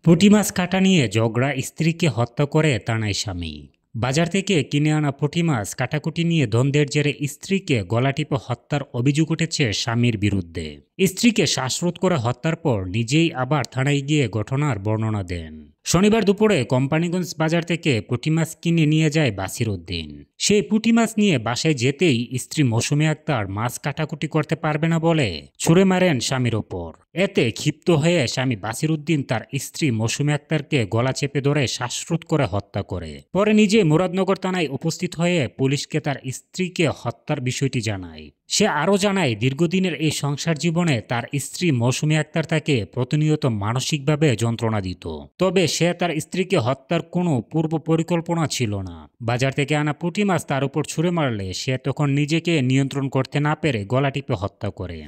পুঁটি মাছ কাটা নিয়ে ঝগড়া, স্ত্রীকে হত্যা করে তাড়ায় স্বামী। বাজার থেকে কিনে আনা পুঁটি মাছ কাটাকুটি নিয়ে দ্বন্দ্বের জেরে স্ত্রীকে গলা টিপে হত্যার অভিযোগ উঠেছে স্বামীর বিরুদ্ধে। স্ত্রীকে শ্বাসরোধ করে হত্যার পর নিজেই আবার থানায় গিয়ে ঘটনার বর্ণনা দেন। শনিবার দুপুরে কোম্পানিগঞ্জ বাজার থেকে পুঁটি মাছ কিনে নিয়ে যায় বাসির উদ্দিন। সেই পুঁটি মাছ নিয়ে বাসায় যেতেই স্ত্রী মৌসুমী আক্তার মাছ কাটাকুটি করতে পারবে না বলে ছুড়ে মারেন স্বামীর ওপর। এতে ক্ষিপ্ত হয়ে স্বামী বাসির উদ্দিন তার স্ত্রী মৌসুমী আক্তারকে গলা চেপে ধরে শ্বাসরোধ করে হত্যা করে। পরে নিজে মুরাদনগর থানায় উপস্থিত হয়ে পুলিশকে তার স্ত্রীকে হত্যার বিষয়টি জানায়। সে আরও জানায়, দীর্ঘদিনের এই সংসার জীবনে তার স্ত্রী মৌসুমী আক্তার তাকে প্রতিনিয়ত মানসিকভাবে যন্ত্রণা দিত। তবে সে তার স্ত্রীকে হত্যার কোনো পূর্ব পরিকল্পনা ছিল না। বাজার থেকে আনা পুঁটি মাছ তার উপর ছুঁড়ে মারলে সে তখন নিজেকে নিয়ন্ত্রণ করতে না পেরে গলা টিপে হত্যা করে।